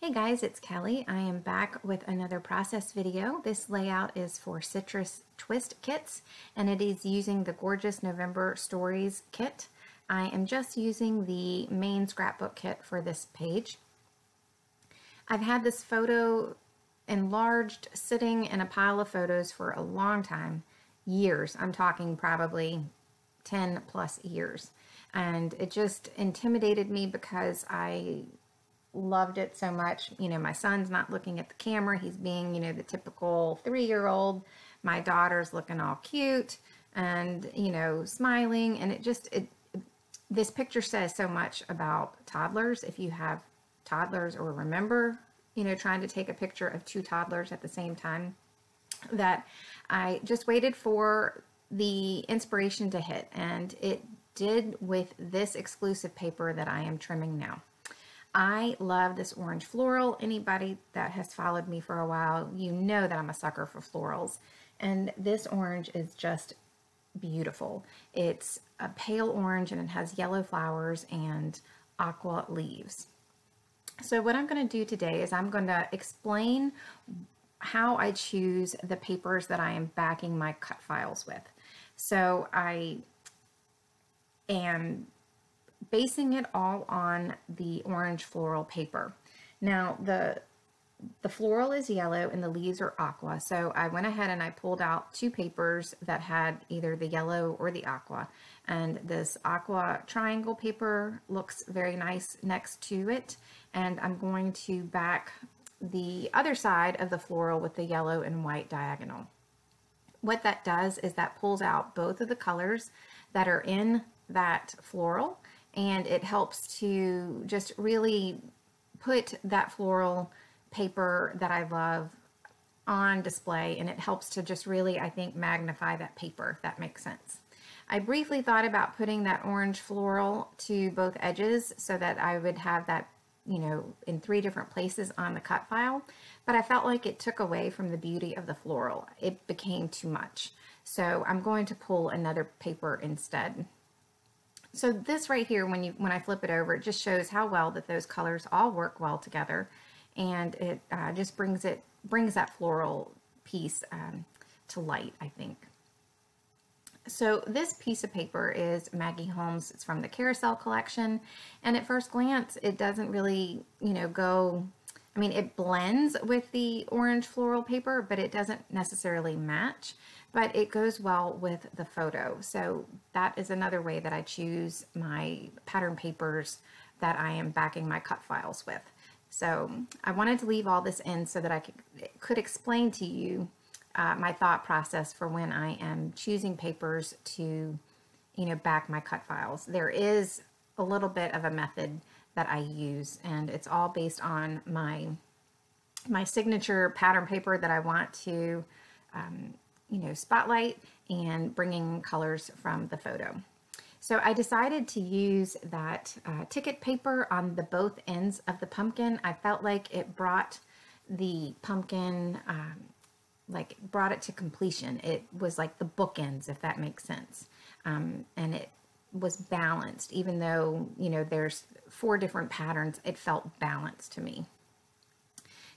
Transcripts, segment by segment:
Hey guys, it's Kelly. I am back with another process video. This layout is for Citrus Twist kits, and it is using the gorgeous November Stories kit. I am just using the main scrapbook kit for this page. I've had this photo enlarged sitting in a pile of photos for a long time, years. I'm talking probably 10 plus years. And it just intimidated me because I loved it so much. You know, my son's not looking at the camera. He's being, you know, the typical 3-year-old. My daughter's looking all cute and, you know, smiling. And this picture says so much about toddlers. If you have toddlers or remember, you know, trying to take a picture of 2 toddlers at the same time, that I just waited for the inspiration to hit. And it did with this exclusive paper that I am trimming now. I love this orange floral. Anybody that has followed me for a while, you know that I'm a sucker for florals. And this orange is just beautiful. It's a pale orange and it has yellow flowers and aqua leaves. So what I'm going to do today is I'm going to explain how I choose the papers that I am backing my cut files with. So I am basing it all on the orange floral paper. Now the floral is yellow and the leaves are aqua, so I went ahead and I pulled out 2 papers that had either the yellow or the aqua, and this aqua triangle paper looks very nice next to it, and I'm going to back the other side of the floral with the yellow and white diagonal. What that does is that pulls out both of the colors that are in that floral, and it helps to just really put that floral paper that I love on display, and it helps to just really, I think, magnify that paper, if that makes sense. I briefly thought about putting that orange floral to both edges so that I would have that, you know, in 3 different places on the cut file, but I felt like it took away from the beauty of the floral. It became too much. So I'm going to pull another paper instead. So this right here, when I flip it over, it just shows how well that those colors all work well together, and it just brings that floral piece to light, I think. So this piece of paper is Maggie Holmes. It's from the Carousel collection, and at first glance, it doesn't really, you know, go. I mean, it blends with the orange floral paper, but it doesn't necessarily match. But it goes well with the photo. So that is another way that I choose my pattern papers that I am backing my cut files with. So I wanted to leave all this in so that I could explain to you my thought process for when I am choosing papers to, you know, back my cut files. There is a little bit of a method that I use, and it's all based on my signature pattern paper that I want to you know, spotlight and bringing colors from the photo. So I decided to use that ticket paper on the both ends of the pumpkin. I felt like it brought the pumpkin, brought it to completion. It was like the bookends, if that makes sense. And it was balanced, even though, you know, there's 4 different patterns, it felt balanced to me.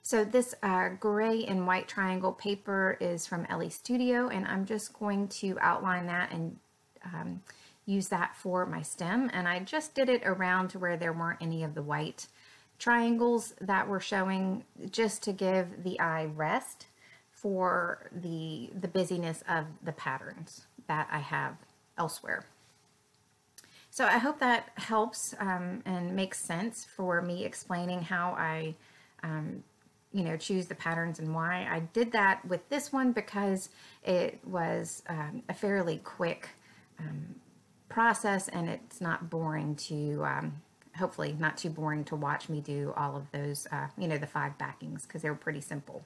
So this gray and white triangle paper is from Ellie Studio, and I'm just going to outline that and use that for my stem. And I just did it around to where there weren't any of the white triangles that were showing, just to give the eye rest for the busyness of the patterns that I have elsewhere. So I hope that helps and makes sense for me explaining how I you know, choose the patterns and why. I did that with this one because it was a fairly quick process, and it's not boring to, hopefully not too boring to watch me do all of those, you know, the 5 backings, because they were pretty simple.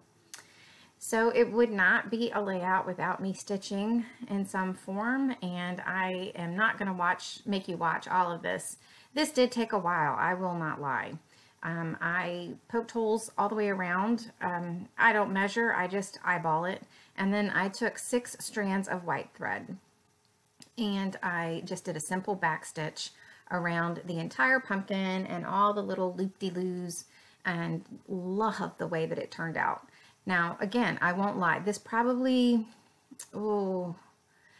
So it would not be a layout without me stitching in some form, and I am not going to make you watch all of this. This did take a while, I will not lie. I poked holes all the way around. I don't measure, I just eyeball it. And then I took 6 strands of white thread, and I just did a simple back stitch around the entire pumpkin and all the little loop-de-loos and love the way that it turned out. Now, again, I won't lie. This probably, oh,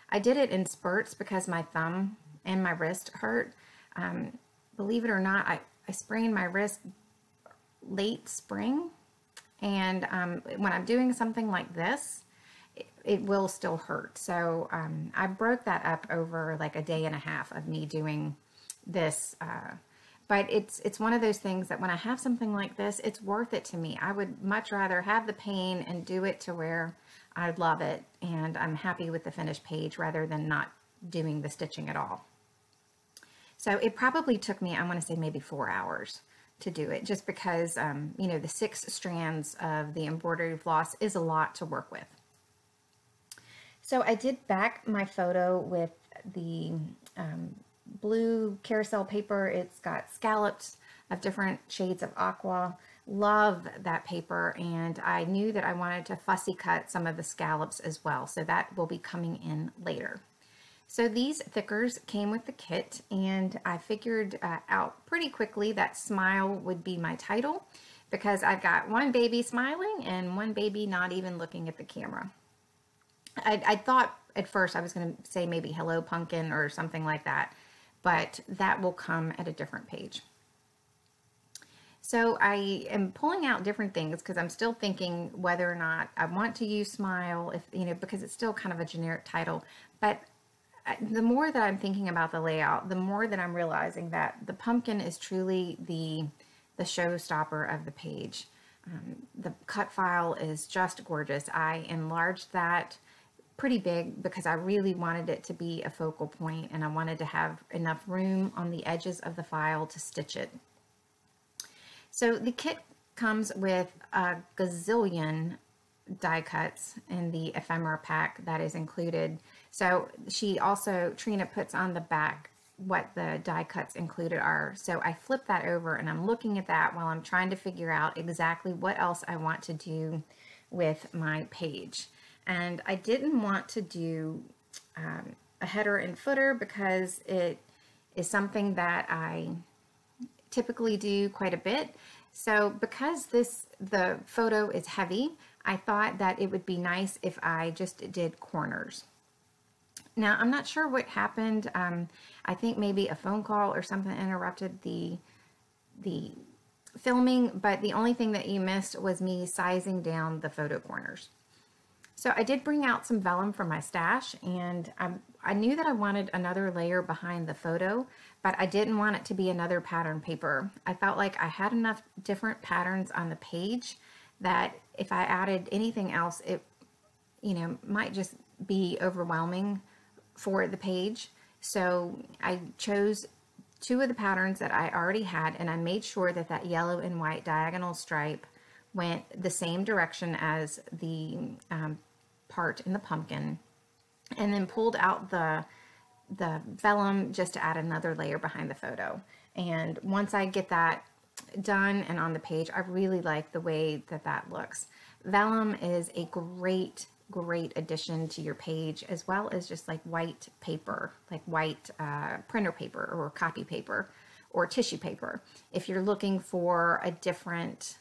I did it in spurts because my thumb and my wrist hurt. Believe it or not, I sprained my wrist late spring. And when I'm doing something like this, it will still hurt. So I broke that up over like a day and a half of me doing this. But it's one of those things that when I have something like this, it's worth it to me. I would much rather have the pain and do it to where I love it and I'm happy with the finished page rather than not doing the stitching at all. So it probably took me, I want to say maybe 4 hours to do it, just because, you know, the 6 strands of the embroidery floss is a lot to work with. So I did back my photo with the blue carousel paper. It's got scallops of different shades of aqua. Love that paper, and I knew that I wanted to fussy cut some of the scallops as well, so that will be coming in later. So these thickers came with the kit, and I figured out pretty quickly that Smile would be my title because I've got one baby smiling and one baby not even looking at the camera. I thought at first I was going to say maybe Hello Pumpkin or something like that, but that will come at a different page. So I am pulling out different things because I'm still thinking whether or not I want to use Smile, if you know, because it's still kind of a generic title. But the more that I'm thinking about the layout, the more that I'm realizing that the pumpkin is truly the showstopper of the page. The cut file is just gorgeous. I enlarged that pretty big because I really wanted it to be a focal point, and I wanted to have enough room on the edges of the file to stitch it. So the kit comes with a gazillion die cuts in the ephemera pack that is included. So she also, Trina puts on the back what the die cuts included are. So I flip that over and I'm looking at that while I'm trying to figure out exactly what else I want to do with my page. And I didn't want to do a header and footer because it is something that I typically do quite a bit. So because the photo is heavy, I thought that it would be nice if I just did corners. Now, I'm not sure what happened. I think maybe a phone call or something interrupted the filming, but the only thing that you missed was me sizing down the photo corners. So I did bring out some vellum from my stash, and I knew that I wanted another layer behind the photo, but I didn't want it to be another pattern paper. I felt like I had enough different patterns on the page that if I added anything else, it, you know, might just be overwhelming for the page. So I chose 2 of the patterns that I already had, and I made sure that that yellow and white diagonal stripe went the same direction as the part in the pumpkin, and then pulled out the vellum just to add another layer behind the photo. And once I get that done and on the page, I really like the way that that looks. Vellum is a great addition to your page, as well as just like white paper, like white printer paper or copy paper or tissue paper. If you're looking for a different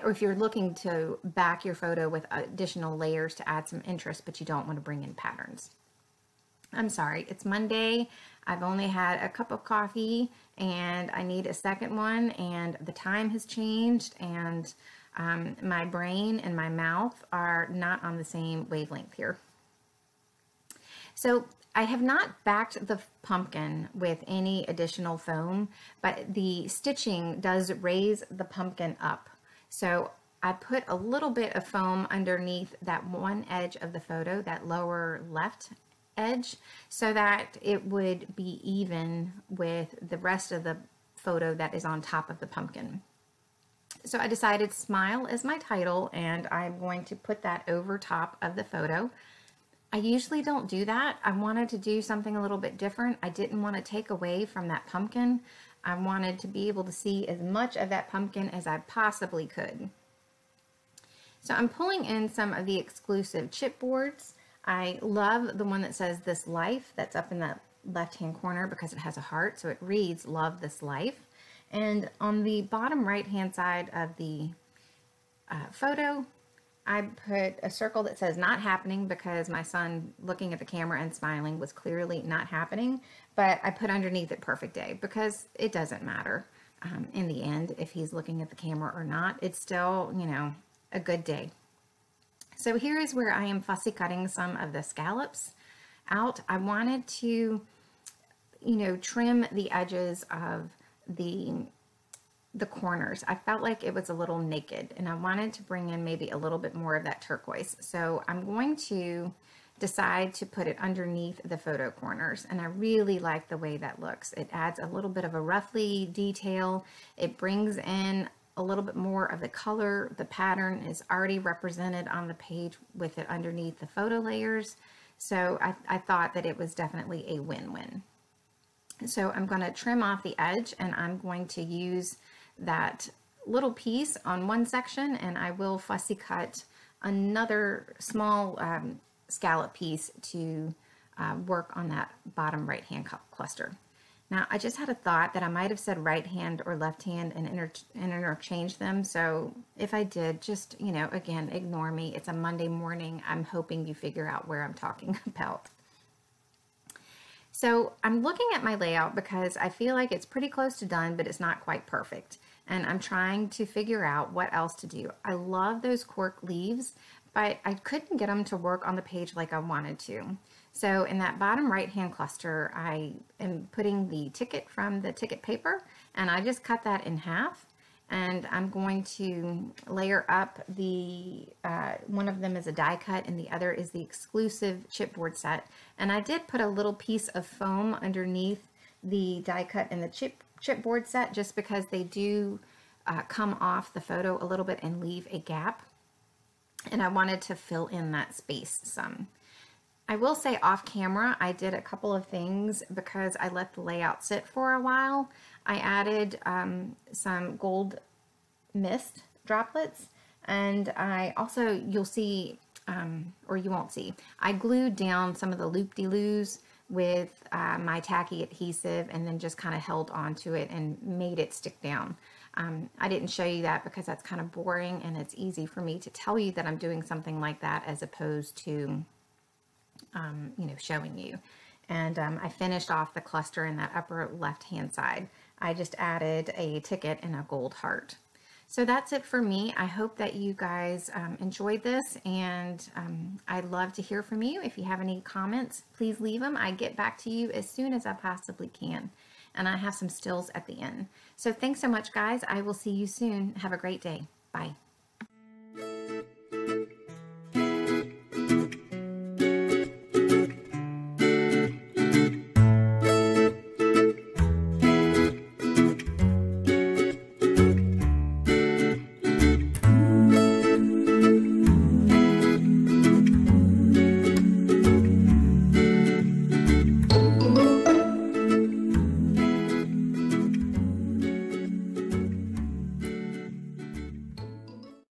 or if you're looking to back your photo with additional layers to add some interest, but you don't want to bring in patterns. I'm sorry, it's Monday. I've only had a cup of coffee and I need a second one, and the time has changed, and my brain and my mouth are not on the same wavelength here. So I have not backed the pumpkin with any additional foam, but the stitching does raise the pumpkin up. So I put a little bit of foam underneath that one edge of the photo, that lower left edge, so that it would be even with the rest of the photo that is on top of the pumpkin. So I decided Smile is my title, and I'm going to put that over top of the photo. I usually don't do that. I wanted to do something a little bit different. I didn't want to take away from that pumpkin. I wanted to be able to see as much of that pumpkin as I possibly could. So I'm pulling in some of the exclusive chipboards. I love the one that says This Life, that's up in the left-hand corner because it has a heart, so it reads Love This Life. And on the bottom right hand side of the photo, I put a circle that says not happening because my son looking at the camera and smiling was clearly not happening. But I put underneath it perfect day because it doesn't matter in the end if he's looking at the camera or not. It's still, you know, a good day. So here is where I am fussy cutting some of the scallops out. I wanted to, you know, trim the edges of the corners. I felt like it was a little naked and I wanted to bring in maybe a little bit more of that turquoise. So I'm going to decide to put it underneath the photo corners, and I really like the way that looks. It adds a little bit of a ruffly detail. It brings in a little bit more of the color. The pattern is already represented on the page with it underneath the photo layers. So I thought that it was definitely a win-win. So I'm going to trim off the edge, and I'm going to use that little piece on one section, and I will fussy cut another small scallop piece to work on that bottom right hand cluster. Now I just had a thought that I might have said right hand or left hand and interchange them. So if I did, just, you know, again, ignore me. It's a Monday morning. I'm hoping you figure out where I'm talking about. So I'm looking at my layout because I feel like it's pretty close to done, but it's not quite perfect. And I'm trying to figure out what else to do. I love those cork leaves, but I couldn't get them to work on the page like I wanted to. So in that bottom right-hand cluster, I am putting the ticket from the ticket paper, and I just cut that in half. And I'm going to layer up the, one of them is a die cut and the other is the exclusive chipboard set. And I did put a little piece of foam underneath the die cut and the chipboard set just because they do come off the photo a little bit and leave a gap. And I wanted to fill in that space some. I will say off camera, I did a couple of things because I let the layout sit for a while. I added some gold mist droplets, and I also, you'll see, or you won't see, I glued down some of the loop-de-loos with my tacky adhesive and then just kind of held onto it and made it stick down. I didn't show you that because that's kind of boring, and it's easy for me to tell you that I'm doing something like that as opposed to, you know, showing you. And I finished off the cluster in that upper left-hand side. I just added a ticket and a gold heart. So that's it for me. I hope that you guys enjoyed this, and I'd love to hear from you. If you have any comments, please leave them. I get back to you as soon as I possibly can. And I have some stills at the end. So thanks so much, guys. I will see you soon. Have a great day. Bye.